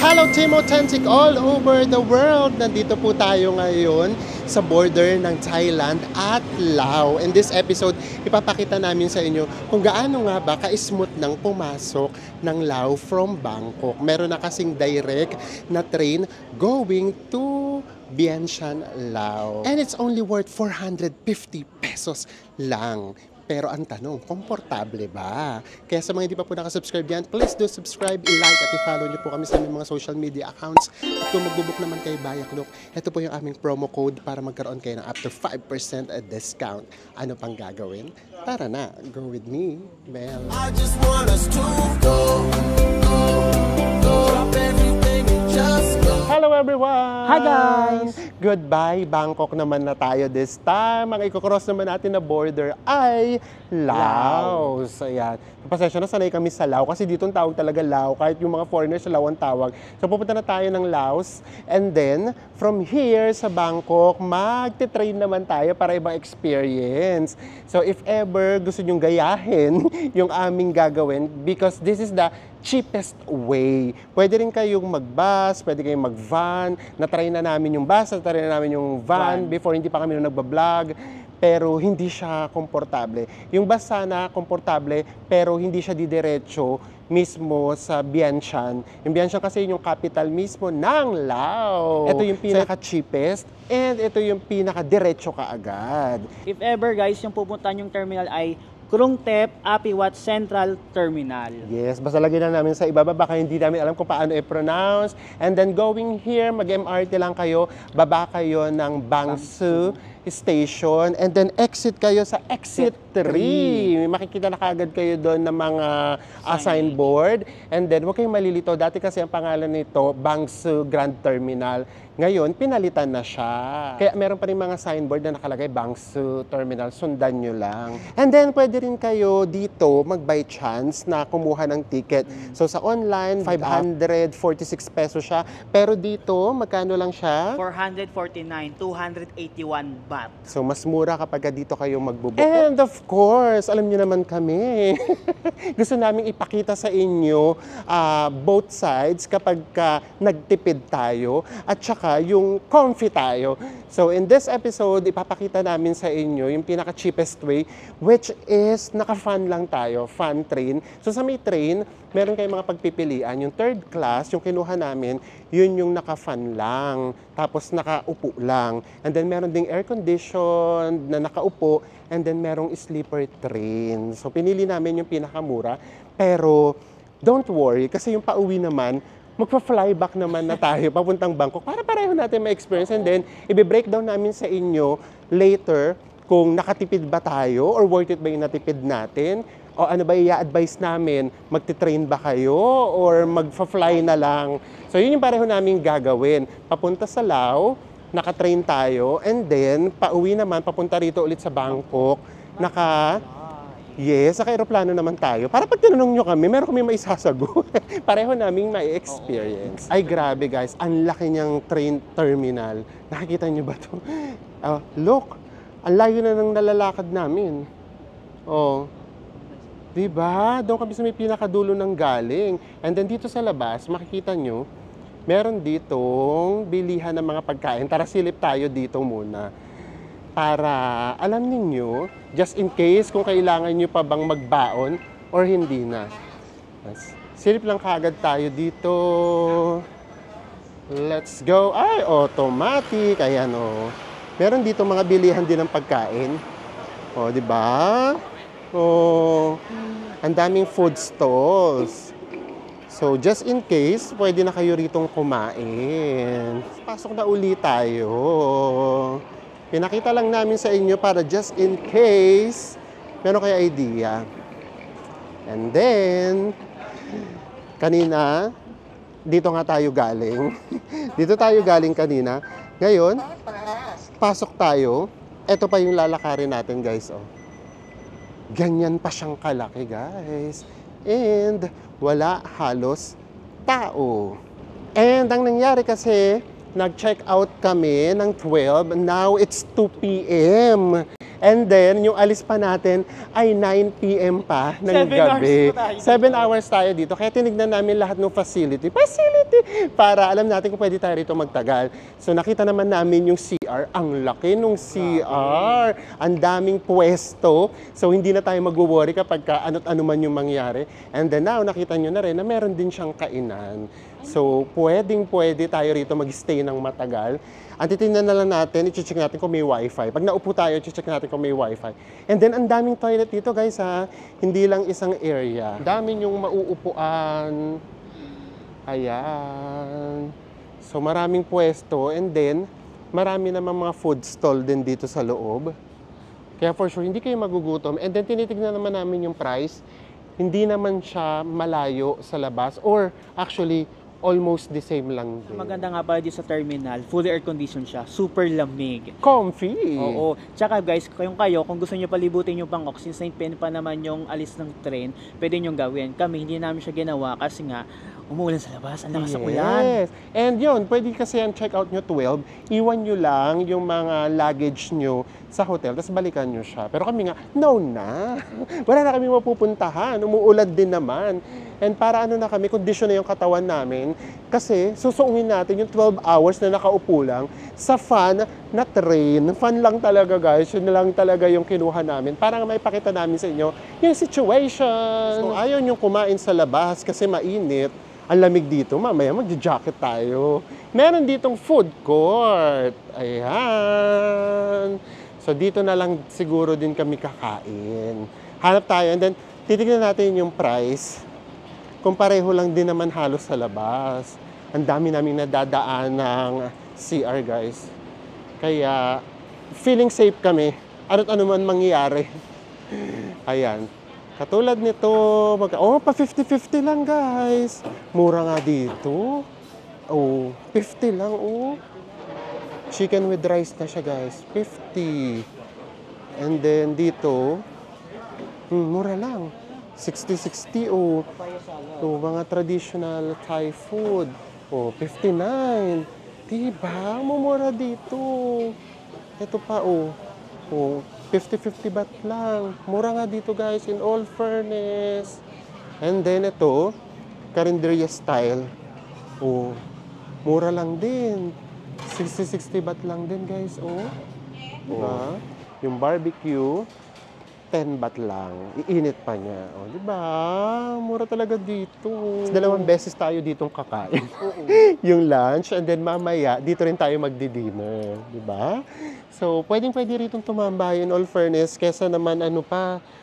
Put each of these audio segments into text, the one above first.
Hello Team Authentic all over the world! Nandito po tayo ngayon sa border ng Thailand at Laos. In this episode, ipapakita namin sa inyo kung gaano nga ba ka-smooth nang pumasok ng Laos from Bangkok. Meron na kasing direct na train going to Vientiane, Laos. And it's only worth 450 pesos lang. Pero ang tanong, komportable ba? Kaya sa mga hindi pa po nakasubscribe yan, please do subscribe, i-like at i-follow nyo po kami sa aming mga social media accounts. At kung magbubuk naman kayo Bayaklok, ito po yung aming promo code para magkaroon kayo ng up to 5% discount. Ano pang gagawin? Tara na, go with me, Mel. I just want us to go, drop everything and just go. Hello everyone! Hi guys! Goodbye, Bangkok naman na tayo this time. Ang i-cross naman natin na border ay Laos. Ayan. Pasensya na, sanay kami sa Laos kasi dito ang tawag talaga Laos. Kahit yung mga foreigners sa Laos ang tawag. So pupunta na tayo ng Laos. And then, from here sa Bangkok, magte-train naman tayo para ibang experience. So if ever gusto nyong gayahin yung aming gagawin, because this is the cheapest way. Pwede rin kayong mag-bus, pwede kayong mag-van. Na-try na namin yung bus, na-try na namin yung van. Before hindi pa kami nagbablog. Pero hindi siya komportable. Yung bus sana komportable, pero hindi siya didiretso mismo sa Vientiane. Yung Vientiane kasi yung capital mismo ng Laos. Ito yung pinaka-cheapest and ito yung pinaka-diretso kaagad. If ever guys, yung pupuntahan yung terminal ay Krung Thep Apiwat Central Terminal. Yes, basta lagyan na namin sa ibaba, baka hindi namin alam kung paano i-pronounce. And then going here, mag-MRT lang kayo, baba kayo ng Bangsu Station, and then exit kayo sa exit 3. Makikita na kagad kayo doon ng mga signboard. And then, huwag kayong malilito. Dati kasi ang pangalan nito, Bangsu Grand Terminal. Ngayon, pinalitan na siya. Kaya meron pa rin mga signboard na nakalagay Bangsu Terminal. Sundan nyo lang. And then, pwede rin kayo dito mag-by chance na kumuha ng ticket. So, sa online, 546 pesos siya. Pero dito, magkano lang siya? 449, 281 baht. So, mas mura kapag dito kayo magbubook. And of course, alam niyo naman kami. Gusto namin ipakita sa inyo both sides kapag nagtipid tayo at saka yung comfy tayo. So, in this episode, ipapakita namin sa inyo yung pinaka-cheapest way, which is naka-fun lang tayo, fun train. So, sa may train, meron kayong mga pagpipilian. Yung third class, yung kinuha namin, yun yung naka-fan lang. Tapos nakaupo lang. And then meron ding air-conditioned na nakaupo. And then merong sleeper train. So pinili namin yung pinakamura. Pero don't worry, kasi yung pauwi naman, magpa-flyback naman na tayo papuntang Bangkok para pareho natin ma-experience. And then, i-breakdown namin sa inyo later kung nakatipid ba tayo or worth it ba yung natipid natin. O ano ba i-advise namin? Magti-train ba kayo or magfa-fly na lang? So yun yung pareho namin gagawin. Papunta sa Laos, naka-train tayo, and then pauwi naman, papunta rito ulit sa Bangkok. Naka-aeroplano naman tayo. Para pag tinanong nyo kami, meron kami maisasagot. Pareho namin mai-experience. Ay grabe guys, ang laki niyang train terminal. Nakikita nyo ba ito? Look, ang layo na ng nalalakad namin. Diba? Doon kami sa may pinakadulo ng galing. And then dito sa labas, makikita nyo, meron ditong bilihan ng mga pagkain. Tara, silip tayo dito muna. Para alam ninyo, just in case kung kailangan nyo pa bang magbaon or hindi na. Silip lang kagad tayo dito. Let's go. Ay, automatic. Ayan, meron dito mga bilihan din ng pagkain. Diba? Ang daming food stalls. So, just in case, pwede na kayo ritong kumain. Pasok na uli tayo. Pinakita lang namin sa inyo para just in case, meron kayo idea. And then, kanina, dito nga tayo galing. Dito tayo galing kanina. Ngayon, pasok tayo. Ito pa yung lalakarin natin, guys. Ganyan pa siyang kalaki, guys. And wala halos tao. And ang nangyari kasi, nag-check out kami ng 12. Now it's 2 p.m. And then, yung alis pa natin ay 9 p.m. pa ng 7 gabi. hours po tayo 7 hours tayo dito. Kaya tinignan namin lahat ng facility. Para alam natin kung pwede tayo rito magtagal. So nakita naman namin yung CR. Ang laki nung CR. Ang daming pwesto. So hindi na tayo mag-worry kapag ano't ano man yung mangyari. And then now, nakita nyo na rin na meron din siyang kainan. So pwede tayo rito mag-stay ng matagal. Ang titingnan na lang natin, i-check natin kung may wifi. Pag naupo tayo, i-check natin kung may wifi. And then, ang daming toilet dito, guys, ha? Hindi lang isang area. Daming yung mauupuan. Ayan. So, maraming pwesto. And then, marami namang mga food stall din dito sa loob. Kaya for sure, hindi kayo magugutom. And then, tinitignan naman namin yung price. Hindi naman siya malayo sa labas. Or, actually, almost the same lang din. Maganda nga pala dito sa terminal, fully air conditioned siya, super lamig. Comfy! Oo. Tsaka guys, kung gusto nyo palibutin yung Bangkok, since 9 p.m. pa naman yung alis ng train, pwede nyo gawin. Kami, hindi namin siya ginawa kasi nga, umuulan sa labas, ang lakas ng ulan. Yes. And yun, pwede kasi ang check out nyo 12, iwan nyo lang yung mga luggage nyo sa hotel, tapos balikan nyo siya. Pero kami nga, no na. Wala na kami mapupuntahan. Umuulan din naman. And para ano na kami, kondisyon na yung katawan namin. Kasi susuungin natin yung 12 hours na nakaupo lang sa fun na train. Fun lang talaga guys. Yun lang talaga yung kinuha namin. Para nga maipakita namin sa inyo yung situation. So ayaw nyo kumain sa labas kasi mainit. Ang lamig dito, mamaya mag-jacket tayo. Meron ditong food court. Ayan. So dito na lang siguro din kami kakain. Hanap tayo and then titignan natin yung price. Kung pareho lang din naman halos sa labas. Ang dami naming nadadaan ng CR guys. Kaya feeling safe kami. Ano't ano man mangyayari. Ayan. Katulad nito, pa 50-50 lang guys. Mura nga dito. Oh, 50 lang oh. Chicken with rice na siya guys, 50. And then dito, mura lang. 60-60 oh. So, mga traditional Thai food. Oh, 59. Diba? Mumura dito. Ito pa oh. Oh, 50-50 baht lang. Mura nga dito guys, in all fairness. And then ito, Carinderia style. Oh, mura lang din. 60-60 baht lang din guys, oh. Diba? Yung barbecue, 10 baht lang. Iinit pa niya. Oh, diba? Mura talaga dito. Dalawang beses tayo ditong kakain. Yung lunch, and then mamaya, dito rin tayo magdi-dinner. Diba? So, pwedeng-pwede rito tumambay in all fairness, kesa naman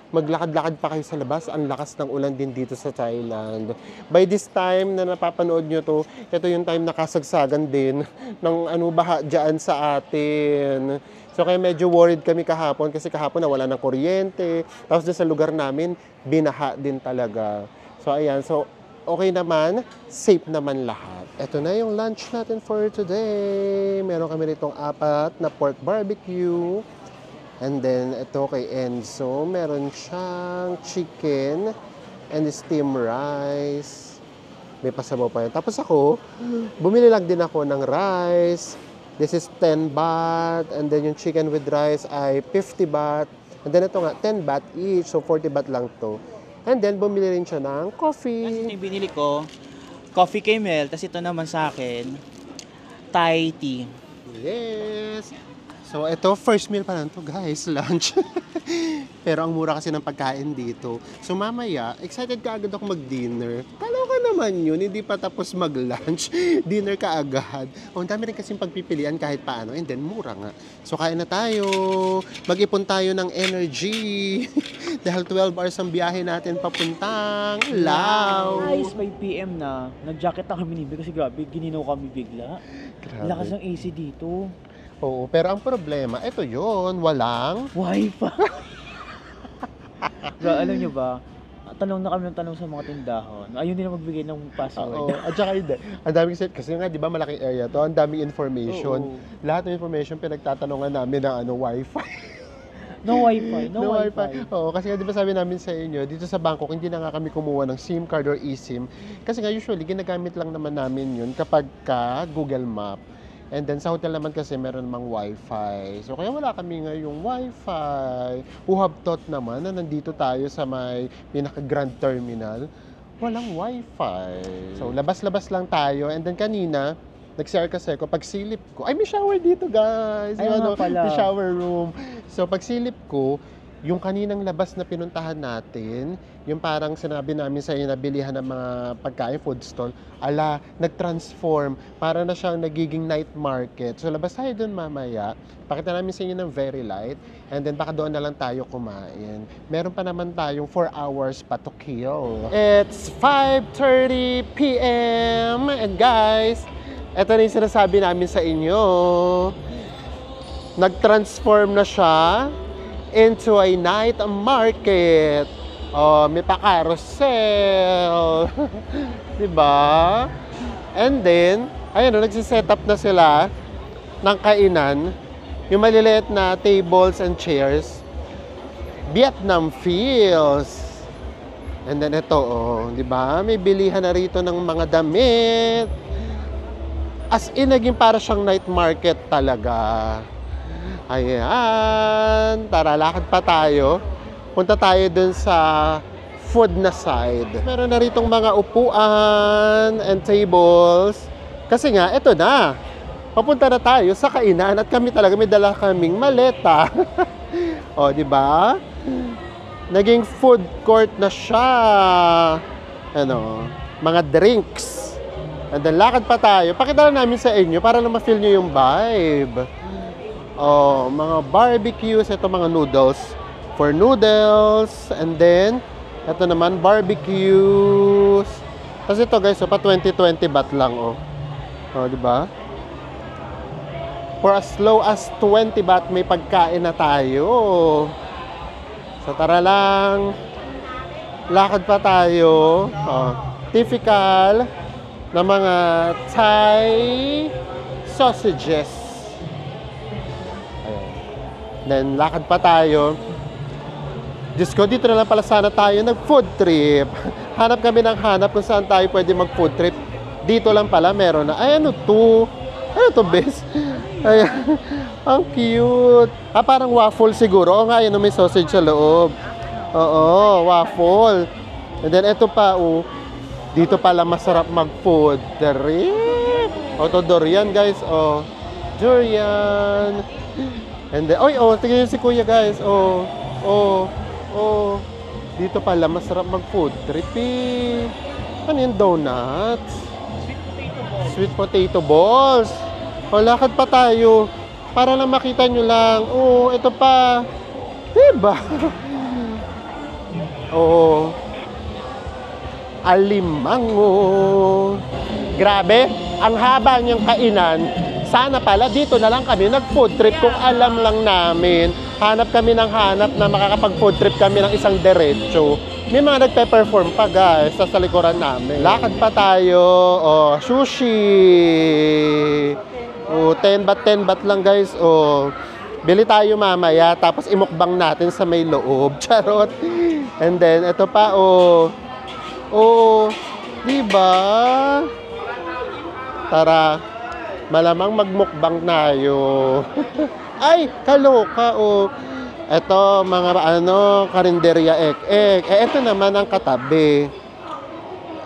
maglakad-lakad pa kayo sa labas. Ang lakas ng ulan din dito sa Thailand. By this time na napapanood nyo to, ito yung time na kasagsagan din ng baha dyan sa atin. So, kaya medyo worried kami kahapon kasi kahapon nawala ng kuryente. Tapos sa lugar namin, binaha din talaga. So, ayan. So, okay naman, safe naman lahat. Ito na yung lunch natin for today. Meron kami ritong 4 na pork barbecue. And then, ito kay Enzo, meron siyang chicken and steamed rice. May pasabaw pa yun. Tapos ako, bumili lang din ako ng rice. This is 10 baht. And then yung chicken with rice ay 50 baht. And then ito nga, 10 baht each. So, 40 baht lang to. And then, bumili rin siya ng coffee. Kasi yung binili ko, coffee camel, tapos ito naman sa akin, Thai tea. Yes! So, ito, first meal pa lang to guys, lunch. Pero ang mura kasi ng pagkain dito. So, mamaya, excited ka agad ako mag-dinner. Kaloka naman yun, hindi pa tapos mag-lunch. Dinner ka agad. O, ang dami rin kasing pagpipilian kahit paano. And then, mura nga. So, kain na tayo. Mag-ipon tayo ng energy. Dahil 12 hours ang biyahe natin papuntang Lao. Guys, 5 p.m. na. Nag-jacket na kami ni kasi grabe, gininaw kami bigla. Grabe. Lakas ng AC dito. Oo, pero ang problema, ito yun, walang Wi-Fi. Alam nyo ba, tanong na kami ng tanong sa mga tindahan. Ayun nila magbigay ng password. Oo, at saka hindi. Ang daming set, kasi nga, di ba, malaking area to, ang daming information. Oo. Lahat ng information, pinagtatanungan namin ng wifi. No Wi-Fi, no Wi-Fi. Oo, kasi nga, di ba sabi namin sa inyo, dito sa Bangkok, hindi na nga kami kumuha ng SIM card or eSIM. Kasi nga, usually, ginagamit lang naman namin yun kapag ka Google Map. And then sa hotel naman kasi meron namang wifi. So kaya wala kami ngayong wifi. Who have thought naman na nandito tayo sa may pinaka-grand terminal, walang wifi. So labas-labas lang tayo. And then kanina, nag-share kasi ako, pagsilip ko, ay may shower dito guys. Ay, nga pala. May shower room. So pagsilip ko, yung kaninang labas na pinuntahan natin, yung parang sinabi namin sa inyo na bilihan ng mga pagkain, food stall, nag-transform. Para na siyang nagiging night market. So labas tayo dun mamaya. Pakita namin sa inyo ng very light. And then baka doon na lang tayo kumain. Meron pa naman tayong 4 hours pa to kill. It's 5:30 p.m. And guys, ito na yung sinasabi namin sa inyo. Nag-transform na siya into a night market. Oh, may pa-carousel. Diba? And then, ayun, nagsiset up na sila ng kainan. Yung maliliit na tables and chairs. Vietnam feels. And then ito, oh, diba? May bilihan na rito ng mga damit. As in, naging para siyang night market talaga. Ayan. Tara, lakad pa tayo. Punta tayo dun sa food na side. Meron na ritong mga upuan and tables. Kasi nga, eto na. Papunta na tayo sa kainan at kami talaga may dala kaming maleta. O, di ba? Naging food court na siya. Ano, mga drinks. And then, lakad pa tayo. Pakita lang namin sa inyo para na ma-feel nyo yung vibe. Oh, mga barbecues, ito mga noodles. For noodles, and then ito naman barbecues. Kasi ito guys, pa 20-20 baht lang oh. Oh, di ba? For as low as 20 baht may pagkain na tayo. So tara lang. Lakad pa tayo. Oh, typical na mga Thai sausages. Then, lakad pa tayo. Diyos ko, dito na lang pala sana tayo nag-food trip. Hanap kami ng hanap kung saan tayo pwede mag-food trip. Dito lang pala meron na. Ay, ano to? Ano to, bes? Ay, ang cute. Parang waffle siguro. Oo nga, yun, may sausage sa loob. Oo, waffle. And then, eto pa, oh. Dito pala masarap mag-food trip. O, to durian, guys. Oh, durian. And then, tingnan nyo si kuya guys. Dito pala, masarap mag-food trip eh. Ano yung donuts? Sweet potato balls. O, lakad pa tayo. Para lang makita nyo lang. Oh, ito pa. Diba? Oh. Alimango. Grabe, ang haba niyang kainan. Sana pala dito na lang kami nag-food trip kung alam lang namin. Hanap kami ng hanap na makakapag-food trip kami ng isang derecho. May mga nagpe-perform pa guys sa likuran namin. Lakad pa tayo. Oh, sushi. Oh, 10 baht lang guys. Oh, bili tayo mamaya tapos imukbang natin sa may loob. Charot. And then ito pa oh. Oh, di ba? Tara. Malamang magmukbang tayo. Ay, kaloka, oh. Ito, mga karinderya ek-ek. Ito naman ang katabi.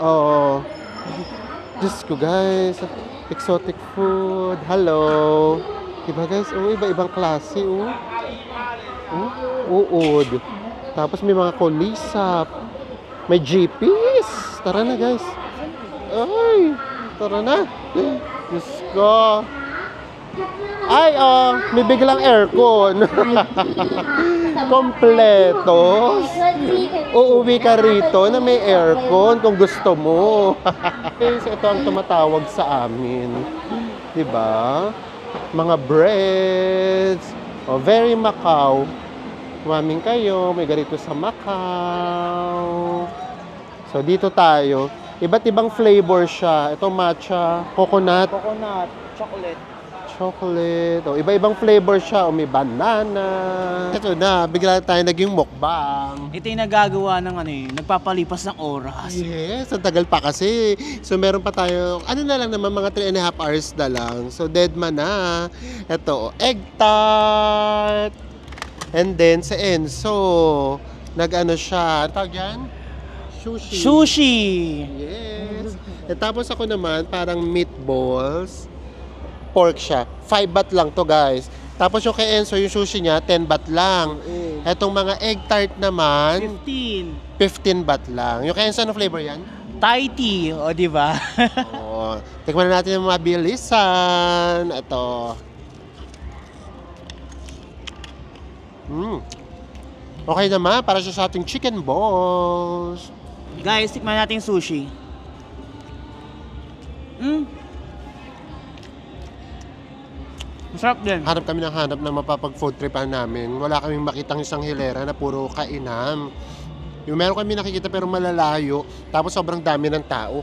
Oh. Diyos ko, guys. Exotic food. Hello. Diba, guys? Oh, iba-ibang klase, oh. Uod. Tapos may mga kulisap. May jeepies. Tara na, guys. Ay, tara na. Diyos ko. Ay, may biglang aircon. Kompleto. Uuwi ka rito na may aircon kung gusto mo. Ito ang tumatawag sa amin. Diba? Mga breads. Oh, very Macau. Kumaming kayo. May ganito sa Macau. So, dito tayo. Iba't ibang flavor siya. Ito matcha, coconut, Coconut, chocolate. chocolate. O, iba-ibang flavor siya. O, may banana. Ito na, bigla tayo naging mukbang. Ito yung nagagawa ng nagpapalipas ng oras. Yes, ang tagal pa kasi. So, meron pa tayo, ano na lang naman, mga 3.5 hours na lang. So, dead man na. Ito, egg tart. And then, sa Enzo, nag-ano siya, ano tawag yan? Sushi. Sushi! Yes. At tapos ako naman, parang meatballs. Pork siya. 5 baht lang to, guys. Tapos yung kay Enzo, yung sushi niya, 10 baht lang. Etong mga egg tart naman, 15 baht lang. Yung kay Enzo, ano flavor yan? Thai tea, o di ba? Oo. Tikman na natin yung mga bilisan. Ito. Okay naman, para siya sa ating chicken balls. Guys, tikman natin yung sushi. Masarap din. Hanap kami ng hanap na mapapag-food tripan namin. Wala kaming makitang isang hilera na puro kainan. Yung meron kami nakikita pero malalayo, tapos sobrang dami ng tao.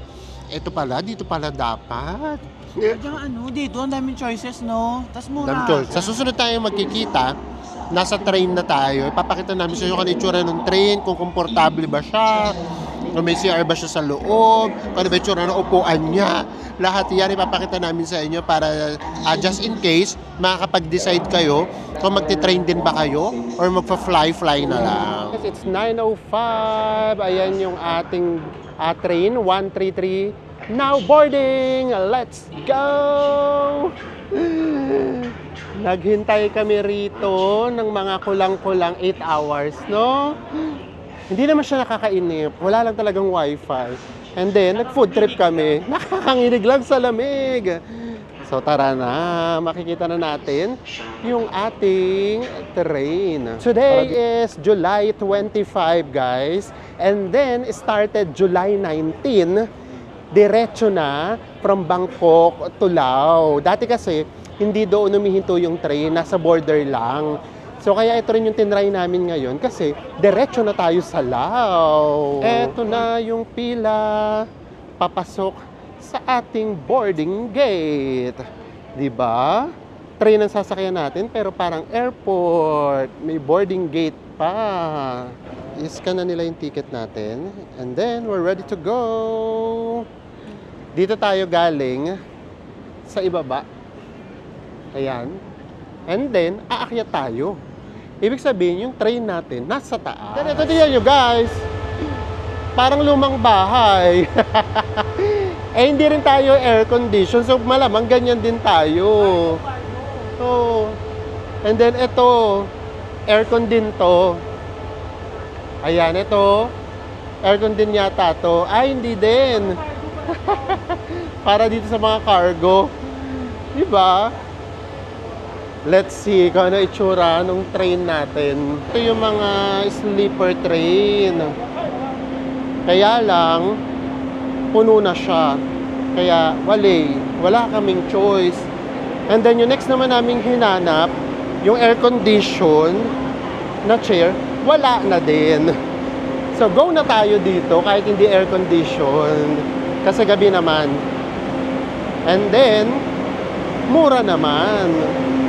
Ito pala, dito pala dapat. Dito, ang daming choices, no? Tas mura. Sa susunod tayo magkikita, nasa train na tayo. Ipapakita namin sa inyo kung ano itsura ng train, kung komportable ba siya, kung may CR ba siya sa loob, kung ano ba itsura ng upuan niya. Lahat yan ipapakita namin sa inyo para just in case, makakapag-decide kayo kung magti-train din ba kayo or magpa-fly na lang. It's 9:05. Ayan yung ating train, 133. Now boarding! Let's go! Naghintay kami rito ng mga kulang-kulang 8 hours, no? Hindi naman siya nakakainip. Wala lang talagang wifi. And then, nag-food trip kami. Nakakanginig lang sa lamig. So, tara na. Makikita na natin yung ating train. Today is July 25, guys. And then, started July 19. Diretso na from Bangkok to Lao. Dati kasi, hindi doon humihinto yung train, nasa border lang. So kaya ito rin yung tinry namin ngayon kasi diretso na tayo sa Lao. Eto na yung pila papasok sa ating boarding gate. Diba? Train ang sasakyan natin pero parang airport. May boarding gate pa. I-scan na nila yung ticket natin. And then, we're ready to go. Dito tayo galing sa ibaba. Ayan. And then, aakyat tayo. Ibig sabihin, yung train natin nasa taas. Ito tingnan nyo, guys. Parang lumang bahay. Hindi rin tayo air condition. So, malamang ganyan din tayo. So, and then, ito, aircon din to. Ayan, ito. Aircon din yata to. Ay, hindi din. Para dito sa mga cargo. Diba? Let's see kung ano itsura ng train natin. Ito yung mga sleeper train. Kaya lang, puno na siya. Kaya wala kaming choice. And then yung next naman naming hinanap, yung air condition na chair, wala na din. So go na tayo dito kahit hindi air condition. Kasi gabi naman. And then, mura naman.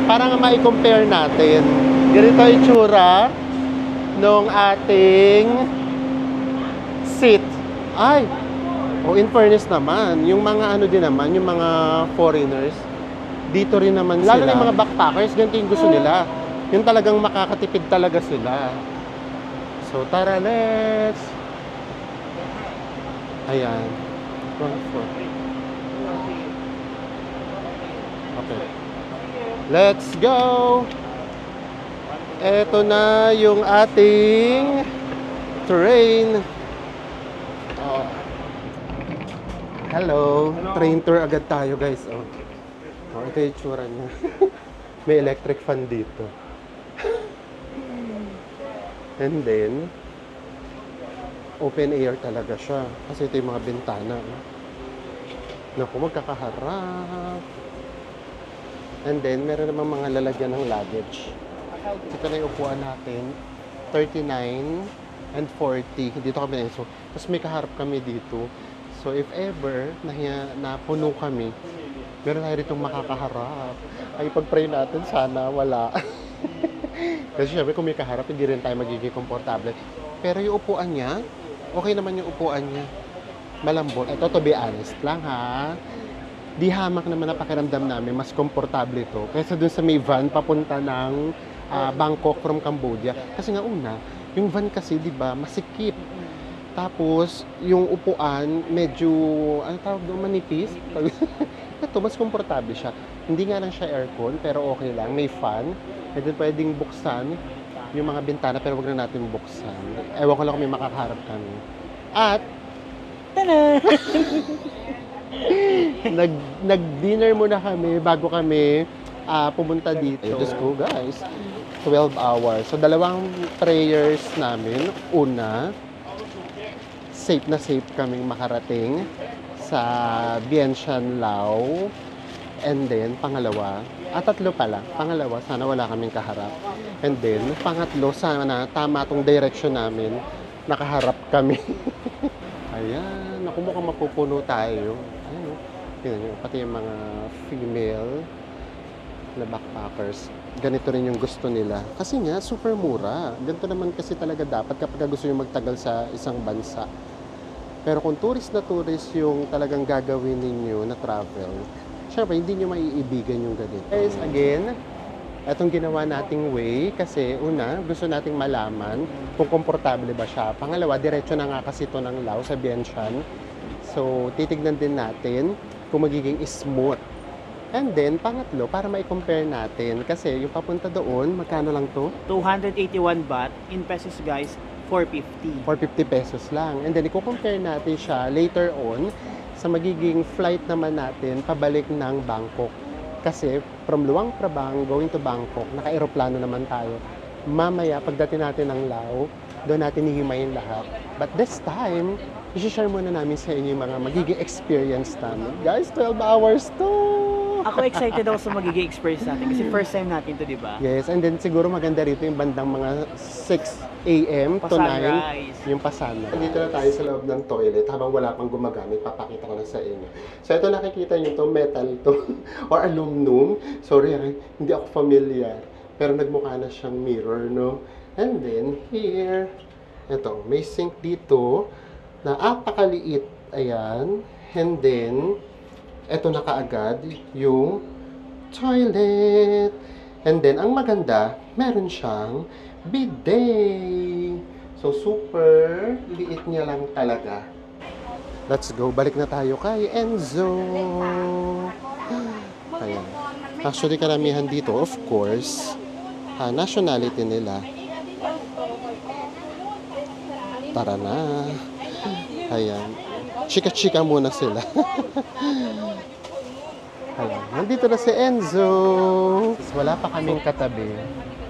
Para nga ma-compare natin. Ganito yung itsura nung ating seat. Ay! In fairness naman, yung mga ano din naman, yung mga foreigners, dito rin naman sila. Lalo na yung mga backpackers, ganito yung gusto nila. Yung talagang makakatipid talaga sila. So, tara, let's... Ayan. 1, 4. Okay. Let's go! Eto na yung ating train. Oh. Hello. Train tour agad tayo, guys. Ito yung tsura niya. May electric fan dito. And then, open air talaga siya. Kasi ito yung mga bintana. Naku, magkakaharap. And then, meron namang mga lalagyan ng luggage. Ito na yung upuan natin. 39 and 40. Dito kami na. So, tapos may kaharap kami dito. So, if ever na puno kami, Meron tayo ritong makakaharap. Ay, pag-pray natin, sana wala. Kasi syempre, kung may kaharap, hindi rin tayo magiging komportable. Pero yung upuan niya, okay naman yung upuan niya. Malambot. Ito, to be honest lang ha. Di hamak naman na pakiramdam namin, mas komportable ito. Kaysa dun sa may van, papunta ng Bangkok from Cambodia. Kasi nga una, yung van kasi, di ba, masikip. Tapos, yung upuan, medyo, ano tawag doon, manipis. Ito, mas komportable siya. Hindi nga lang siya aircon, pero okay lang. May fan. And then, pwedeng buksan yung mga bintana, pero wag na natin buksan. Ewan ko lang kung may makakaharap kami. At, Tada! nag-dinner muna kami bago kami pumunta dito. Diyos ko, guys. 12 hours. So, dalawang prayers namin. Una, safe na safe kaming makarating sa Vientiane, Lao. And then, pangalawa, tatlo pala. Pangalawa, sana wala kaming kaharap. And then, pangatlo, sana tama tong direction namin. Nakaharap kami. Ayan, naku, mukhang mapupuno tayo. Ayan, tingnan nyo, pati yung mga female na backpackers. Ganito rin yung gusto nila. Kasi nga, super mura. Ganito naman kasi talaga dapat kapag gusto nyo magtagal sa isang bansa. Pero kung tourist na tourist yung talagang gagawin ninyo na travel, syempre, hindi nyo maiibigan yung ganito. Guys, again, itong ginawa nating way kasi una, gusto nating malaman kung komportable ba siya. Pangalawa, diretso na nga kasi ito ng Lao sa Vientiane. So, titignan din natin kung magiging smooth. And then, pangatlo, para ma-compare natin kasi yung papunta doon, magkano lang to? 281 baht. In pesos guys, 450. 450 pesos lang. And then, i-compare natin siya later on sa magiging flight naman natin pabalik ng Bangkok. Kasi from Luang Prabang going to Bangkok, naka-aeroplano naman tayo. Mamaya, pagdating natin ng Lao, doon natin hihimayin lahat. But this time, i-share muna namin sa inyo yung mga magiging experience namin. Guys, 12 hours to! Ako excited ako sa magiging experience natin kasi first time natin to, di ba? Yes, and then siguro maganda rito yung bandang mga 6 a.m. to 9, Pa-sunrise. yung pasana. Dito na tayo sa loob ng toilet habang wala pang gumagamit, papakita ko na sa inyo. So ito nakikita nyo to, metal to, or aluminum. Sorry, hindi ako familiar. Pero nagmukha na siyang mirror, no? And then, here, ito, may sink dito na apakaliit. Ayan. And then, ito na kaagad yung toilet. And then, ang maganda, meron siyang bidet. So, super liit niya lang talaga. Let's go. Balik na tayo kay Enzo. Ayan. Actually, karamihan dito, of course, nationality nila. Tara na. Ayan. Chika-chika muna sila. Ayan. Nandito na si Enzo. Wala pa kaming katabi.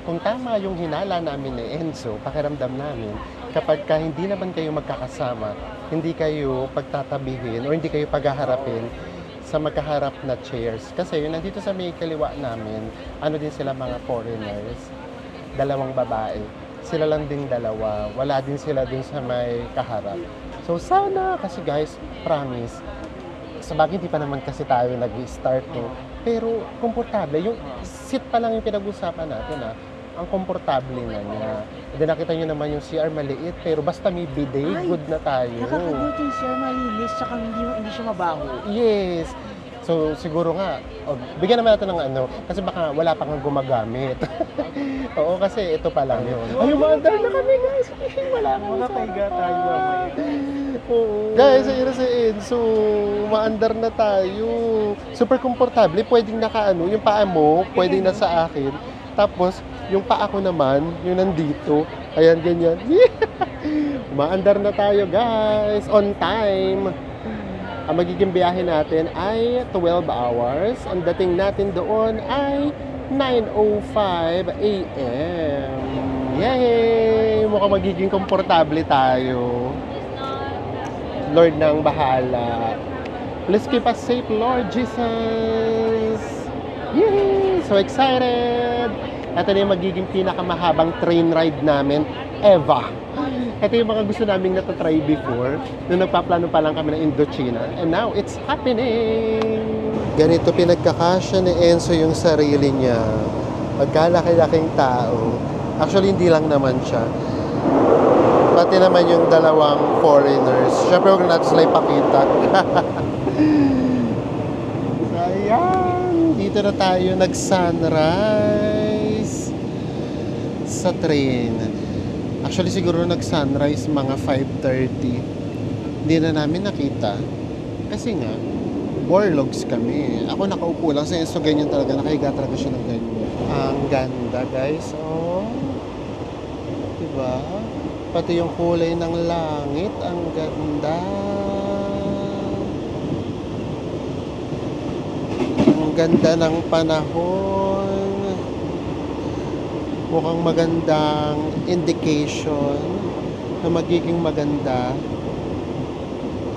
Kung tama yung hinala namin ni Enzo, pakiramdam namin, kapag ka hindi naman kayo magkakasama, hindi kayo pagtatabihin o hindi kayo paghaharapin sa magkaharap na chairs. Kasi yun, nandito sa may kaliwa namin, ano din sila mga foreigners, dalawang babae. Sila lang ding dalawa. Wala din sila dun sa may kaharap. So sana, kasi guys, promise, sa bagay, hindi pa naman kasi tayo nag-start pero komportable. Yung seat pa lang yung pinag-usapan natin ang komportable na niya. Then nakita nyo naman yung CR maliit, pero basta may bidet, good na tayo. Nakakabuti siya, malinis, tsaka hindi siya mabaho. Yes. So, siguro nga, bigyan naman natin ng kasi baka wala pa kang gumagamit. Oo, kasi ito pa lang yun. Ay, umaandar na kami, guys. Wala kang Makapaiga tayo. Oo. Guys, ayun na si Enzo. Umaandar na tayo. Super komportable. Pwedeng yung paa mo, pwedeng nasa akin. Tapos, yung paa ko naman, yung nandito. Ayan, ganyan. Umaandar na tayo, guys. On time. Ang magiging biyahe natin ay 12 hours. Ang dating natin doon ay 9:05 a.m. Yay! Mukhang magiging komportable tayo. Lord nang bahala. Let's keep us safe, Lord Jesus. Yay! So excited! Ito na yung magiging pinakamahabang train ride namin ever. Ito yung mga gusto naming natatry before, nung nagpaplano pa lang kami ng Indochina. And now, it's happening! Ganito pinagkakasya ni Enzo yung sarili niya. Pagkalaki-laking tao. Actually, hindi lang naman siya. Pati naman yung dalawang foreigners. Siyempre, huwag na natin sila ipakita. So, ayan. Dito na tayo nag-sunrise sa train. Actually, siguro nag-sunrise mga 5:30. Hindi na namin nakita. Kasi nga, warlogs kami. Ako nakaupo lang. So, ganyan talaga. Nakahiga talaga siya ng ganyan. Ang ganda, guys. Oh. Diba? Pati yung kulay ng langit. Ang ganda. Ang ganda ng panahon. Mukhang magandang indication na magiging maganda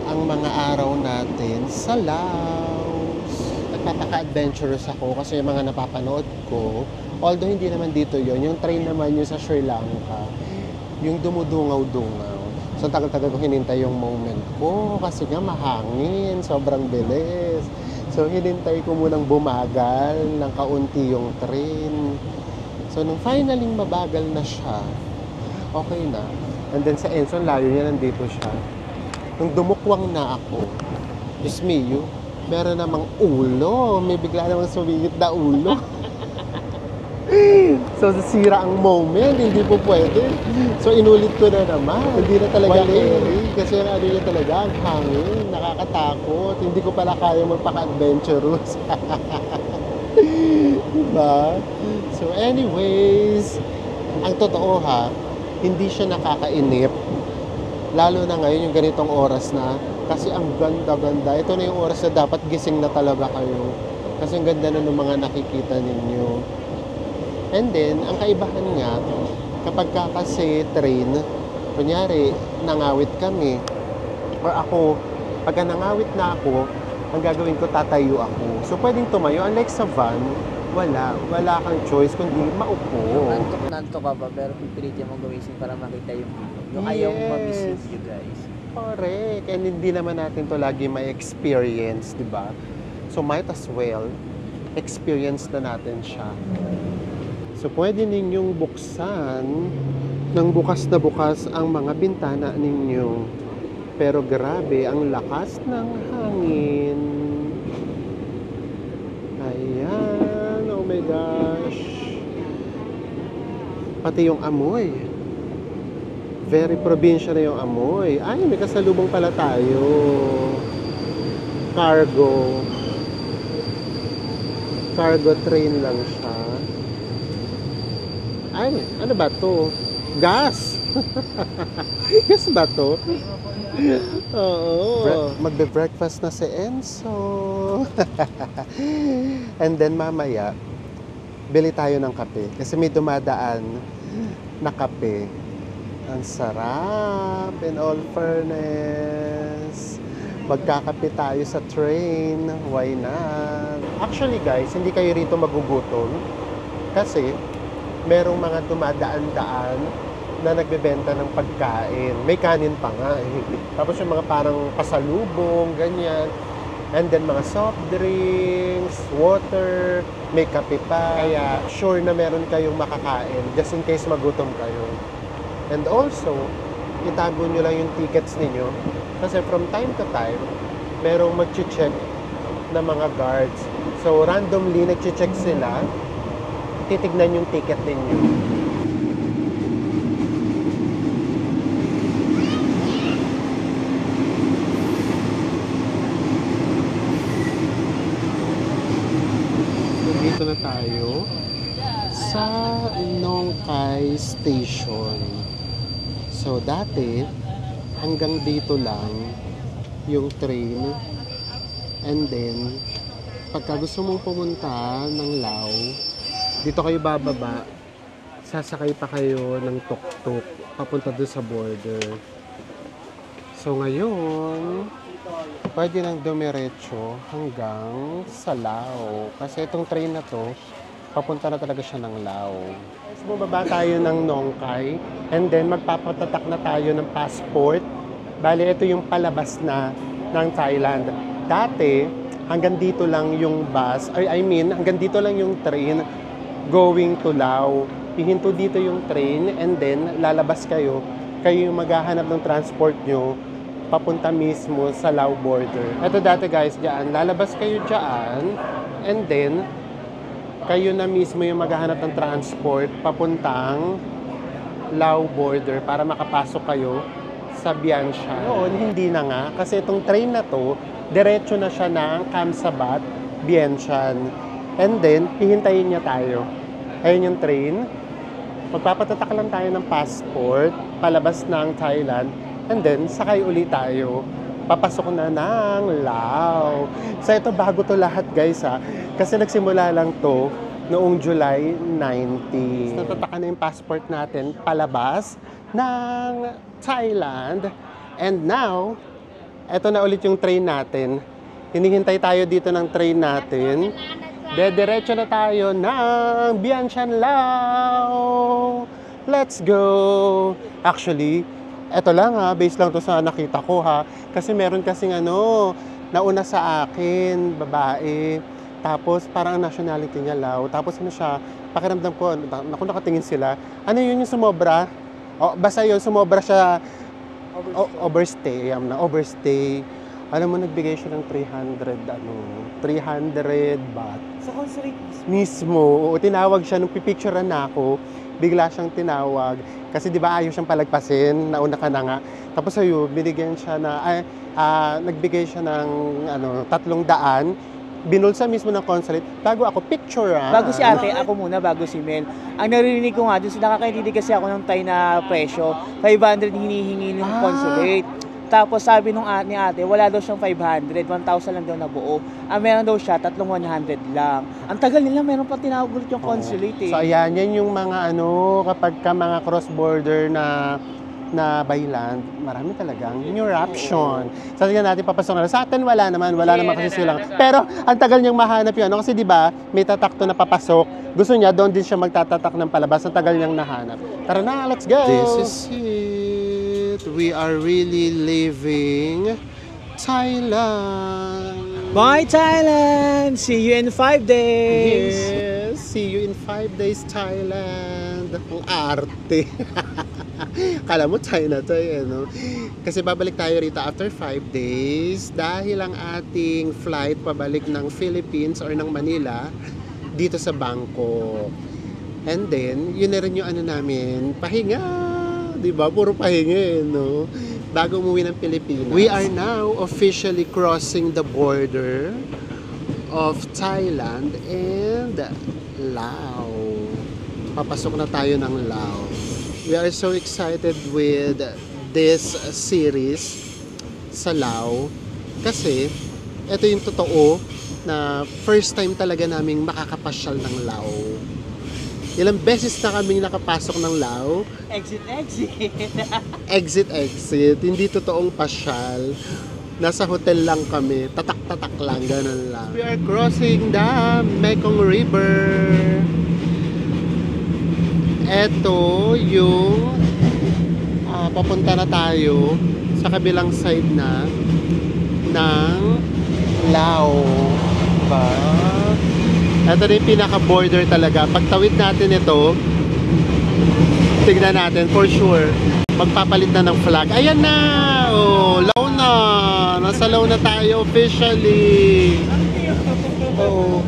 ang mga araw natin sa Laos. Nagpapaka-adventurous ako kasi yung mga napapanood ko, although hindi naman dito yon, yung train naman yun sa Sri Lanka, yung dumudungaw-dungaw. So tagal-tagal ko hinintay yung moment ko kasi nga mahangin, sobrang bilis. So hinintay ko munang bumagal ng kaunti yung train. So nung finally mabagal na siya, okay na. And then sa Enzo, layo niya, nandito siya. Nung dumukwang na ako, Diyos mio, meron namang ulo. May bigla namang sumingit na ulo. So, sira ang moment. Hindi po pwede. So, inulit ko na naman. Hindi na talaga carry. Kasi yung ano niya talaga, ang hangin. Nakakatakot. Hindi ko pala kaya magpaka-adventurous. Diba? So, anyways, ang totoo ha, hindi siya nakakainip. Lalo na ngayon yung ganitong oras na, kasi ang ganda-ganda. Ito na yung oras na dapat gising na talaga kayo. Kasi ang ganda na ng mga nakikita ninyo. And then, ang kaibahan nga, kapag ka kasi train, kunyari, nangawit kami, or ako, pagka nangawit na ako, ang gagawin ko, tatayo ako. So, pwedeng tumayo. Unlike sa van, wala kang choice kundi maupo. Nanto ka ba, pero pipilitin mo gawisin para makita yung view. Yung ayaw mo ma-miss yung view, guys. Correct. And hindi naman natin to lagi may experience, di ba? So, might as well, experience na natin siya. So, pwede ninyong buksan ng bukas na bukas ang mga bintana ninyo. Pero grabe, ang lakas ng hangin. Ayan, oh my gosh. Pati yung amoy. Very probinsya na yung amoy. Ay, may kasalubong pala tayo. Cargo train lang siya. Ay, ano ba to? Gas! Gas ba to? Oo. Magbe-breakfast na si Enzo. And then mamaya, bili tayo ng kape. Kasi may dumadaan na kape. Ang sarap, in all fairness. Magkakape tayo sa train. Why not? Actually guys, hindi kayo rito magugutom. Kasi, merong mga dumadaan-daan na nagbebenta ng pagkain. May kanin pa nga eh. Tapos yung mga parang pasalubong, ganyan. And then mga soft drinks, water, may kape pa. Kaya sure na meron kayong makakain just in case magutom kayo. And also, itago nyo lang yung tickets ninyo. Kasi from time to time, merong mag-check na mga guards. So randomly, nag-check sila. Titignan yung ticket ninyo. Dito na tayo sa Nong Khai Station. So dati hanggang dito lang yung train, and then pagka gusto mong pumunta ng Lao, dito kayo bababa, sasakay pa kayo ng tuk-tuk papunta doon sa border. So ngayon, pwede nang dumiretso hanggang sa Lao. Kasi itong train na to, papunta na talaga siya ng Lao. Bumaba tayo ng Nongkay and then magpapatatak na tayo ng passport. Bali, ito yung palabas na ng Thailand. Dati, hanggang dito lang yung bus, hanggang dito lang yung train going to Lao. Hihinto dito yung train and then lalabas kayo. Kayo yung maghahanap ng transport nyo papunta mismo sa Lao border. Ito dati guys, dyan, lalabas kayo dyan and then kayo na mismo yung maghahanap ng transport papuntang Lao border para makapasok kayo sa Bianshan. Noon, hindi na nga kasi itong train na to, diretso na siya ng Kamsabat, Bianshan. And then, hihintayin niya tayo. Ayun yung train. Magpapatatak lang tayo ng passport, palabas ng Thailand, and then sakay ulit tayo. Papasok na ng Lao. So ito bago to lahat guys ha, kasi nagsimula lang to noong July 19. So, natatakan na yung passport natin palabas ng Thailand. And now, ito na ulit yung train natin. Hinihintay tayo dito ng train natin. Diretso na tayo ng Bianshan Lao. Let's go! Actually, eto lang ha, base lang to sa nakita ko ha. Kasi meron kasing nauna sa akin, babae. Tapos parang ang nationality niya Lao. Tapos siya, pakiramdam ko, naku nakatingin sila. Ano yun yung sumobra? Basta yun, sumobra siya. Overstay. Overstay. Alam mo, nagbigay siya ng 300 baht. Sa consulate Mismo. Oo, tinawag siya, nung pipicturean na ako, bigla siyang tinawag. Kasi di ba ayaw siyang palagpasin, nauna ka na nga. Tapos binigyan siya nagbigay siya ng 300, binulsa mismo ng consulate, bago ako picture. Bago si ate, ako muna, bago si Mel. Ang naririnig ko nga, dun nakakaintindi kasi ako ng Thai na presyo, 500 hinihingi ng consulate. Tapos sabi ni ate, wala daw siyang 500, 1,000 lang daw na buo. Meron daw siya, 100 lang. Ang tagal nila, meron pa tinawag ulit yung consulate eh. So ayan, yan yung mga kapag ka mga cross-border na byland, marami talagang new option. So tingnan natin, papasok na. Sa atin wala naman kasi silang. Pero ang tagal niyang mahanap yun. Kasi di ba may tatakto na papasok. Gusto niya, doon din siya magtatatak ng palabas. Ang tagal niyang nahanap. Tara na, let's go! This is it. We are really living Thailand. Bye Thailand! See you in 5 days! Yes, see you in 5 days, Thailand. Ang arte. Kala mo China to Kasi babalik tayo rito after 5 days dahil ang ating flight pabalik ng Philippines or ng Manila dito sa Bangkok. And then, yun na rin yung namin, pahinga. Diba? Puro pahinga bago umuwi ng Pilipinas. We are now officially crossing the border of Thailand and Lao. Papasok na tayo ng Lao. We are so excited with this series sa Lao kasi ito yung totoo na first time talaga naming makakapasyal ng Lao. Ilang beses na kaming nakapasok ng Lao. Exit. Exit. Hindi totoong pasyal. Nasa hotel lang kami. Tatak-tatak lang. Ganun lang. We are crossing the Mekong River. Eto yung papunta na tayo sa kabilang side na ng Lao. Diba? Ito na yung pinaka-border talaga. Pagtawid natin ito, tignan natin for sure, magpapalit na ng flag. Ayan na! Oh, Lao na! Nasa Lao na tayo officially. Oh.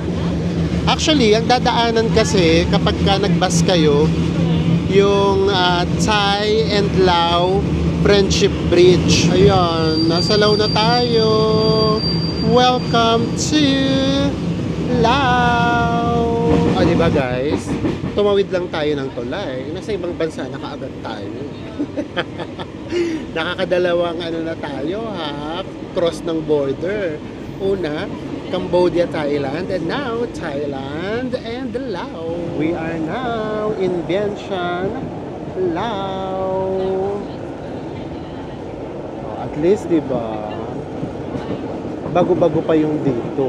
Actually, ang dadaanan kasi kapag ka nag-bus kayo, yung Thai and Lao Friendship Bridge. Ayan, nasa Lao na tayo. Welcome to Lao! Diba guys? Tumawid lang tayo ng tulay. Nasa ibang bansa, nakaagad tayo. Nakakadalawang na tayo ha? Cross ng border. Una, Cambodia, Thailand, and now Thailand and Lao. We are now in Vientiane, Lao. At least, diba? Bago-bago pa yung dito.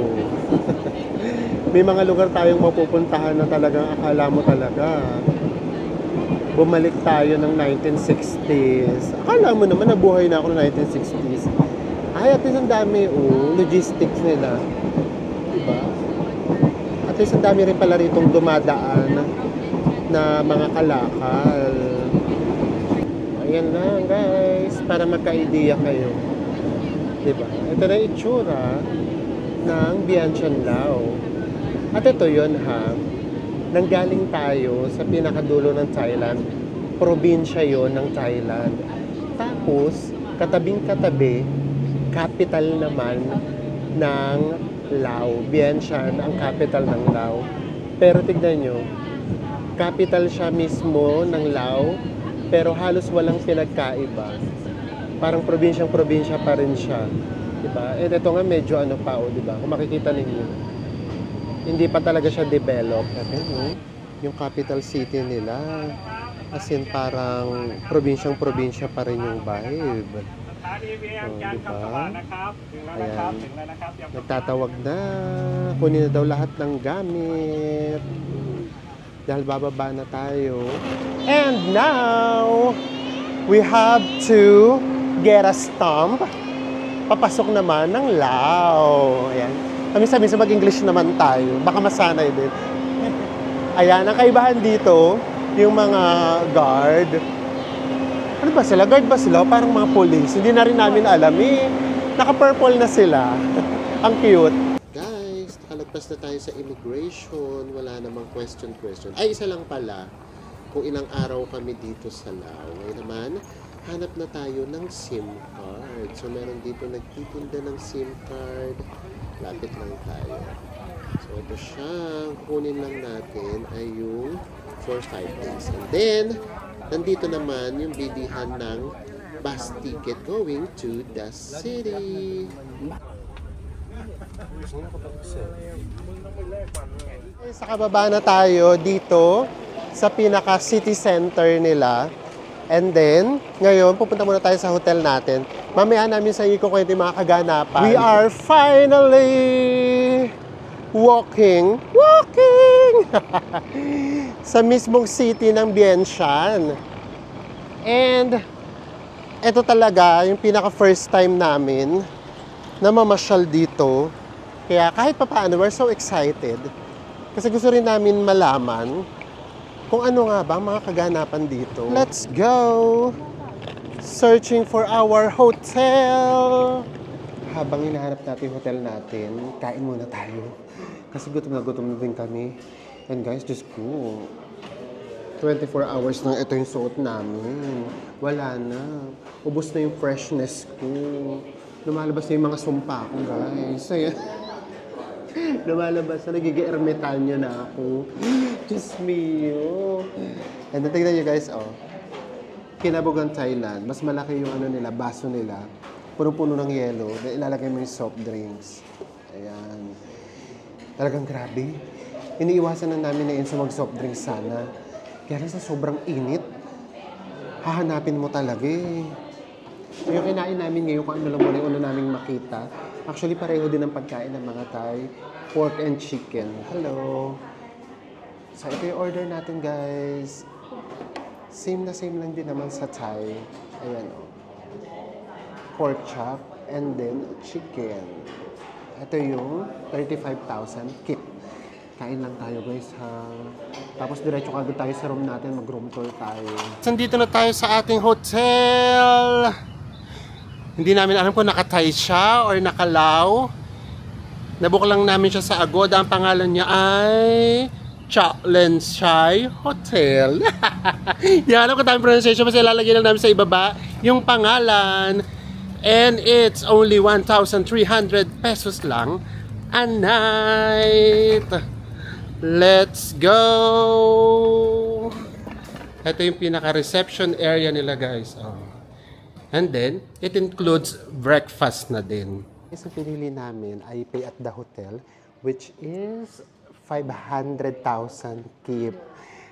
May mga lugar tayong mapupuntahan na talagang akala mo talaga bumalik tayo ng 1960s. Akala mo naman nabuhay na ako ng 1960s. Ay, at least ang dami, logistics nila. Diba? At least ang dami rin pala ritong dumadaan na mga kalakal. Ayan lang guys, para magka-idea kayo. Diba? Ito na yung itsura ng Vientiane Lao. At ito yun ha, nanggaling tayo sa pinakadulo ng Thailand. Probinsya yon ng Thailand. Tapos, katabing-katabi, capital naman ng Lao. Vientiane ang capital ng Lao. Pero tignan nyo, capital siya mismo ng Lao, pero halos walang pinagkaiba. Parang probinsyang-probinsya pa rin siya. Diba? And ito nga medyo ano pa, diba? Kung makikita ninyo, hindi pa talaga siya developed. Yung capital city nila, as in parang probinsyang-probinsya pa rin yung vibe. Diba? Ayan. Nagtatawag na. Kunin na daw lahat ng gamit. Dahil bababa na tayo. And now, we have to get a stamp. Papasok naman ng Lao. Ayan. Kami-sabi mag-English naman tayo. Baka masanay din. Ayan, ang kaibahan dito, yung mga guard. Ano ba sila? Guard ba sila? Parang mga police. Hindi na rin namin alam eh. Naka-purple na sila. Ang cute. Guys, nakalagpas na tayo sa immigration. Wala namang question. Ay, isa lang pala. Kung ilang araw kami dito sa Lao. Ngayon naman, hanap na tayo ng SIM card. So, meron dito nagtitinda ng SIM card. Lapit lang tayo. So, ito siya. Kukunin lang natin ay yung for 5 days. And then, nandito naman yung bilihan ng bus ticket going to the city. Sa kababa na tayo dito sa pinaka city center nila. And then, ngayon, pupunta muna tayo sa hotel natin. Mamaya namin sa ikukwento yung mga kaganapan. We are finally walking sa mismong city ng Vientiane. And, ito talaga yung pinaka first time namin na mamasyal dito. Kaya kahit papaano, we're so excited. Kasi gusto rin namin malaman kung ano nga ba mga kaganapan dito. Let's go! Searching for our hotel! Habang hinahanap natin yung hotel natin, kain muna tayo. Kasi gutom na din kami. And guys, Diyos ko, 24 hours na ito yung suot namin. Wala na. Ubus na yung freshness ko. Lumalabas na yung mga sumpa ko, guys. Ayan. Lumalabas na, nagigiermitanyo na ako. Diyos mio. And then, tignan nyo guys, Kinabugan Thailand, mas malaki yung ano nila, baso nila. Punong-puno ng yelo. Ilalagay mo yung soft drinks. Ayan. Talagang grabe. Iniiwasan na namin na yun sa mag-soft drinks sana. Kaya lang sa sobrang init, hahanapin mo talaga eh. So yung kinain namin ngayon, kung ano lang muna yung una naming makita. Actually, pareho din ang pagkain ng mga Thai. Pork and chicken. Hello. So ito yung order natin guys. Same na same lang din naman sa Thai. Ayan pork chop and then chicken. Ito yung 35,000 kit. Kain lang tayo guys ha. Tapos diretso kagad tayo sa room natin, mag-room tour tayo. Nandito na tayo sa ating hotel. Hindi namin alam kung naka-Thai siya or naka-Lao. Nabook lang namin siya sa Agoda. Ang pangalan niya ay Chatlin Chai Hotel. Hindi alam kung tamang pronunciation, kasi lalagyan lang namin sa ibaba yung pangalan. And it's only 1,300 pesos lang a night. Let's go! Ito yung pinaka-reception area nila guys. And then, it includes breakfast na din. Yung pinili namin ay pay at the hotel, which is 500,000 kip.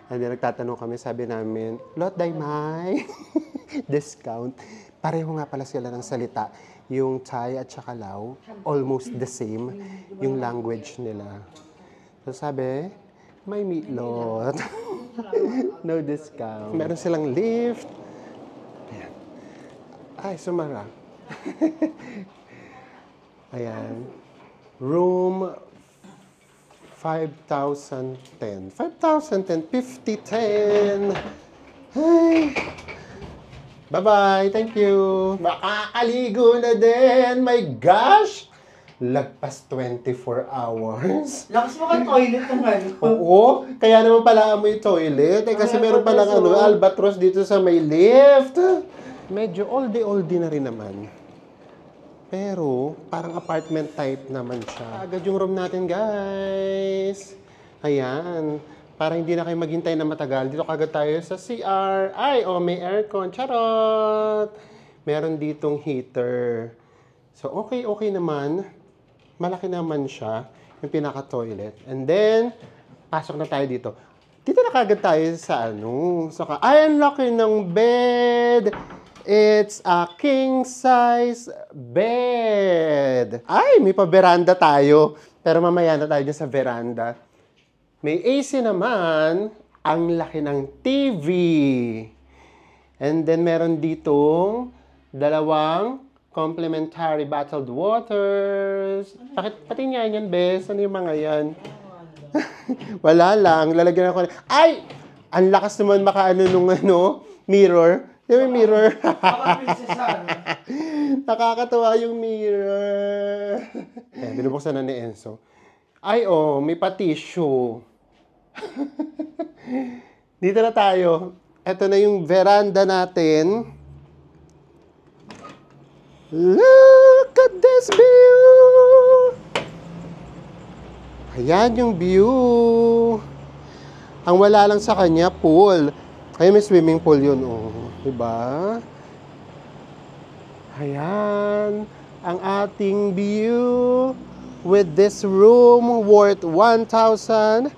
And then, nagtatanong kami, sabi namin, Lot day may discount. Pareho nga pala sila ng salita. Yung Thai at saka Lao, almost the same yung language nila. So sabi, may meatlot. No discount. Meron silang lift. Ayan. Ay, sumara. Ayan. Room 5,010. 5,010. 50,10. Ay. Bye-bye. Thank you. Makakaligo na din. My gosh! Lagpas 24 hours. Lakas mo kang toilet ng ano. Oo, kaya naman pala amoy toilet. Kasi meron palang albatros dito sa may lift. Medyo oldie-oldie na rin naman. Pero, parang apartment type naman siya. Agad yung room natin, guys. Ayan. Para hindi na kayo maghintay na matagal. Dito kagad tayo sa CR. Ay, may aircon. Charot! Meron ditong heater. So, okay naman. Malaki naman siya. Yung pinaka-toilet. And then, pasok na tayo dito. Dito na kagad tayo sa ay, ang laki ng bed! It's a king-size bed. Ay, may pa-veranda tayo. Pero mamaya na tayo dyan sa veranda. May AC naman. Ang laki ng TV. And then, meron ditong dalawang complimentary bottled waters. Pati nga yan, bes. Ano yung mga yan? Wala lang. Lalagyan ako. Ay! Ang lakas naman makaano nung mirror. Yung mirror. Nakakatawa yung mirror. Binubuksan na ni Enzo. Ay, may pa-tissue. Dito na tayo. Ito na yung veranda natin. Look at this view! Ayan yung view. Ang wala lang sa kanya, pool. Ay, may swimming pool yun, Diba? Ayan. Ang ating view with this room worth 1,300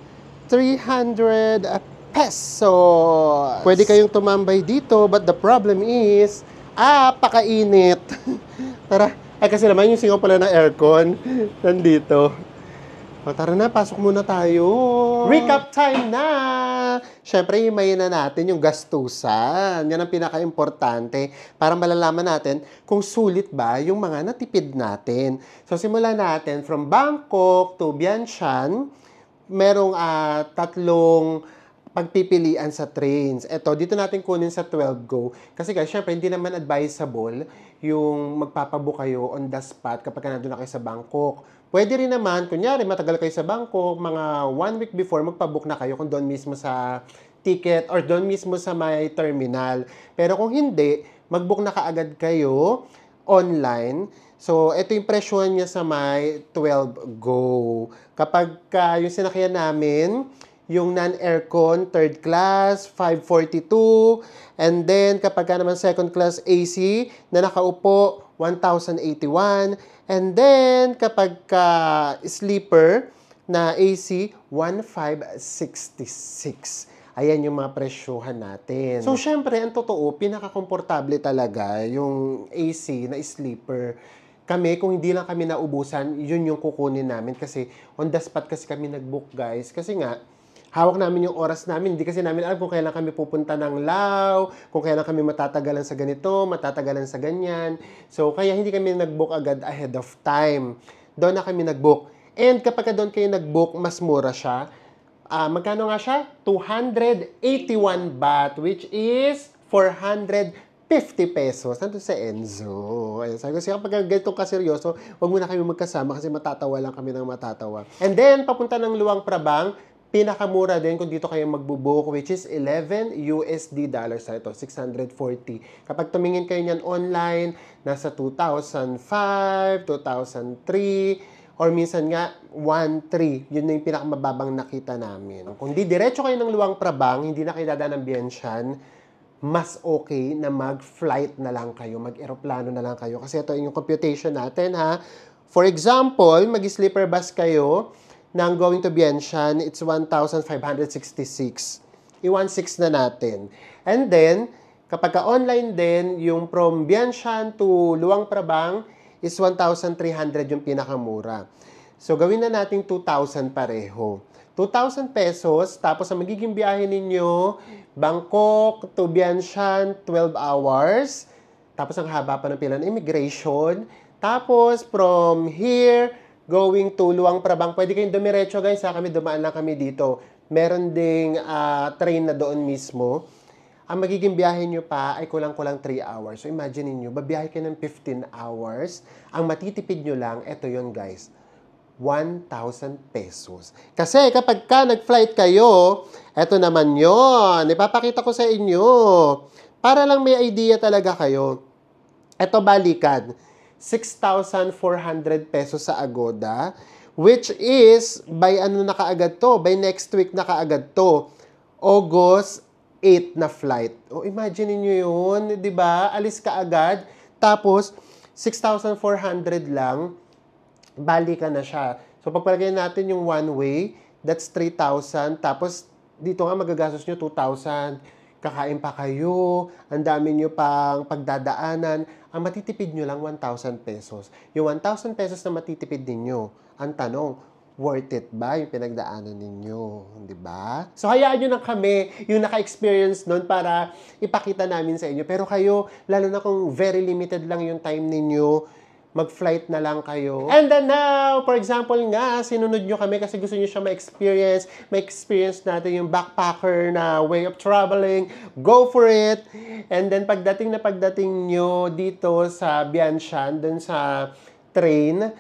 pesos. Pwede kayong tumambay dito, but the problem is, pakainit. Tara. Ay, kasi naman yung singaw pala ng aircon nandito. Tara na, pasok muna tayo. Recap time na! Siyempre, himayin na natin yung gastusan. Yan ang pinaka-importante para malalaman natin kung sulit ba yung mga natipid natin. So, simulan natin from Bangkok to Vientiane. Merong 3 pagpipilian sa trains. Ito, dito natin kunin sa 12GO. Kasi guys, syempre, hindi naman advisable yung magpapabook kayo on the spot kapag nandun na kayo sa Bangkok. Pwede rin naman, kunyari, matagal kayo sa Bangkok, mga 1 week before, magpabook na kayo kung doon mismo sa ticket or doon mismo sa may terminal. Pero kung hindi, mag-book na kaagad kayo online. So, ito yung presyohan niya sa may 12GO. Kapag yung sinakyan namin, yung non-aircon, 3rd class, 542. And then, kapag naman 2nd class AC, na nakaupo, 1,081. And then, kapag sleeper na AC, 1,566. Ayan yung mga presyohan natin. So, syempre, ang totoo, pinaka-komportable talaga yung AC na sleeper. Kami, kung hindi lang kami naubusan, yun yung kukunin namin. Kasi on the spot kasi kami nag-book, guys. Kasi nga, hawak namin yung oras namin. Hindi kasi namin alam kung kailan kami pupunta ng Lao, kung kailan kami matatagalan sa ganito, matatagalan sa ganyan. So, kaya hindi kami nag-book agad ahead of time. Doon na kami nag-book. And kapag doon kayo nag-book, mas mura siya. Magkano nga siya? 281 baht, which is 450 pesos. Nandun sa Enzo. Ayun, sabi ko, kapag ganito kaseryoso, huwag muna kami magkasama kasi matatawa lang kami ng matatawa. And then, papunta ng Luang Prabang, pinakamura din kung dito kayo magbubook, which is 11 USD dollars na ito, 640. Kapag tumingin kayo niyan online, nasa 2,005, 2,003, or minsan nga 1,300. Yun na yung pinakamababang nakita namin. Kung di diretso kayo ng Luang Prabang, hindi na kayo dadaan ng Vientiane, mas okay na mag-flight na lang kayo, mag-aeroplano na lang kayo. Kasi ito yung computation natin, ha. For example, mag-sleeper bus kayo, nang going to Vientiane, it's 1,566. I-1,600 na natin. And then, kapag ka-online din, yung from Vientiane to Luang Prabang is 1,300 yung pinakamura. So, gawin na natin 2,000 pareho. 2,000 pesos, tapos ang magiging biyahe ninyo, Bangkok to Vientiane, 12 hours. Tapos ang haba pa ng pila ng immigration. Tapos from here, going to Luang Prabang, pwede kayong dumiretso guys, kami dumaan lang kami dito. Meron ding train na doon mismo. Ang magiging biyahe nyo pa ay kulang-kulang 3 hours. So imagine niyo, babiyahe kayo ng 15 hours. Ang matitipid nyo lang, eto yon guys, 1,000 pesos. Kasi kapag ka nag-flight kayo, eto naman yon. Ipapakita ko sa inyo. Para lang may idea talaga kayo. Eto balikan. 6,400 pesos sa Agoda, which is, by ano na kaagad to? By next week na kaagad to. August 8 na flight. O imagine niyo yun, di ba? Alis ka agad. Tapos, 6,400 lang, balikan na siya. So, pagpalagay natin yung one way, that's 3,000. Tapos, dito nga magagastos nyo 2,000. Kakain pa kayo, ang dami nyo pang pagdadaanan. Ang matitipid nyo lang 1,000 pesos. Yung 1,000 pesos na matitipid ninyo, ang tanong, worth it ba yung pinagdaanan ninyo? Di ba? So, hayaan nyo na kami yung naka-experience nun para ipakita namin sa inyo. Pero kayo, lalo na kung very limited lang yung time ninyo, mag-flight na lang kayo. And then now, for example nga, sinunod nyo kami kasi gusto nyo siya ma-experience. Ma-experience natin yung backpacker na way of traveling. Go for it! And then pagdating nyo dito sa Vientiane, dun sa train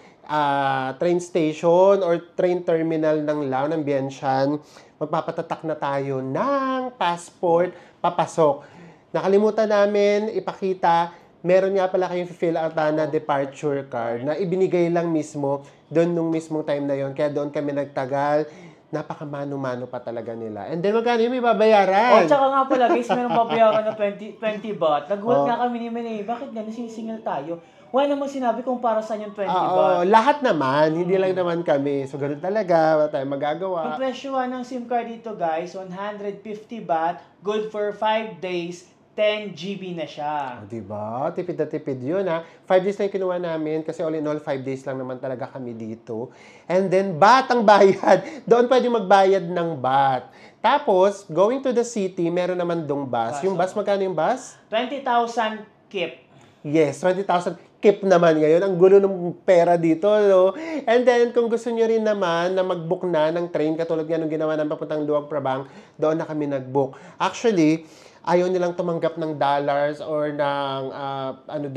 station or train terminal ng Lao ng Vientiane, magpapatatak na tayo ng passport, papasok. Nakalimutan namin ipakita, meron nga pala kayong fill out na departure card na ibinigay lang mismo doon nung mismong time na yon. Kaya doon kami nagtagal. Napakamano-mano pa talaga nila. And then magkano yung may babayaran? Tsaka nga pala guys, meron babayaran na 20 baht. Nagulat nga kami ni Manay, bakit ganun sinisingil tayo? Wala namang sinabi kung para saan yung 20 baht. Lahat naman, hindi lang naman kami. So ganun talaga, wala tayong magagawa. Yung presyo ng SIM card dito guys, 150 baht, good for 5 days, 10 GB na siya. Diba? Tipid na tipid yun ha. 5 days lang kinuha namin kasi all in all 5 days lang naman talaga kami dito. And then baht ang bayad. Doon pwede magbayad ng baht. Tapos, going to the city, meron naman dong bus. Yung bus, magkano yung bus? 20,000 kip. Yes, 20,000 kip naman ngayon. Ang gulo ng pera dito, no? And then, kung gusto nyo rin naman na mag-book na ng train, katulad nga nung ginawa ng papuntang Luang Prabang, doon na kami nag-book. Actually, ayaw nilang tumanggap ng dollars or ng,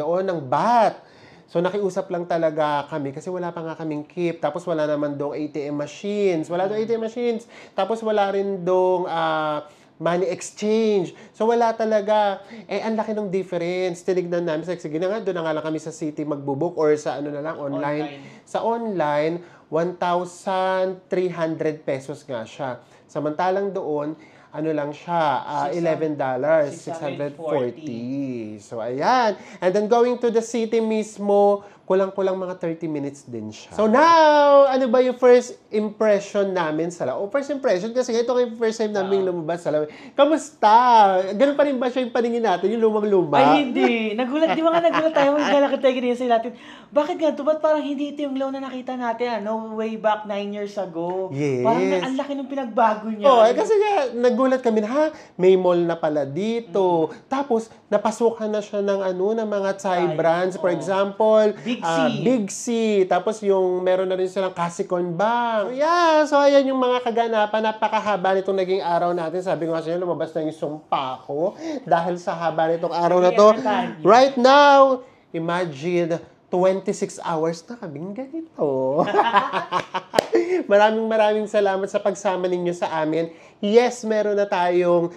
ng baht. So, nakiusap lang talaga kami kasi wala pa nga kaming keep. Tapos, wala naman dong ATM machines. Wala dong ATM machines. Tapos, wala rin dong money exchange. So, wala talaga. Ang laki ng difference. Tinignan namin. Sige na nga, doon na nga lang kami sa city magbubook or sa online. Sa online, 1,300 pesos nga siya. Samantalang doon, lang siya, $11, 640. So, ayan. And then, going to the city mismo, kulang-kulang mga 30 minutes din siya. So, now, ano ba yung first impression namin sa Lao? First impression, kasi ito yung first time namin lumabas sa Lao. Kamusta? Ganun pa rin ba siya yung paningin natin, yung lumang-luma? Ay, hindi. Nagulat, di ba nga nagulat tayo? Maglalakit tayo ganyan sa natin. Bakit ganito? Ba't parang hindi ito yung Lao na nakita natin, way back 9 years ago? Yes. Parang ang laki ng pinagbago niya. Kasi nga, nagulat kami na, may mall na pala dito. Tapos, napasukan na siya ng ng mga Thai brands. For example, Big C. Tapos yung meron na rin silang Cassicon Bank. So ayan yung mga kaganapan. Napakahaba nitong naging araw natin. Sabi ko nga sa inyo, lumabas na yung sumpa ko. Dahil sa haba nitong araw na to. Right now, imagine, 26 hours na kaming ganito. Maraming salamat sa pagsama ninyo sa amin. Yes, meron na tayong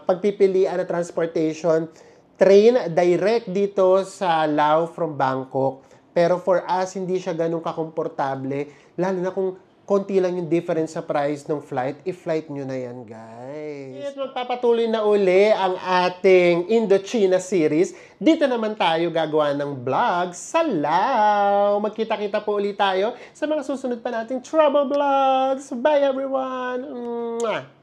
pagpipilian na transportation. Train direct dito sa Lao from Bangkok. Pero for us, hindi siya ganun kakomportable. Lalo na kung konti lang yung difference sa price ng flight. I-flight nyo na yan, guys. At magpapatuloy na uli ang ating Indochina series. Dito naman tayo gagawa ng vlog sa Lao. Magkita-kita po ulit tayo sa mga susunod pa nating travel vlogs. Bye, everyone! Mwah!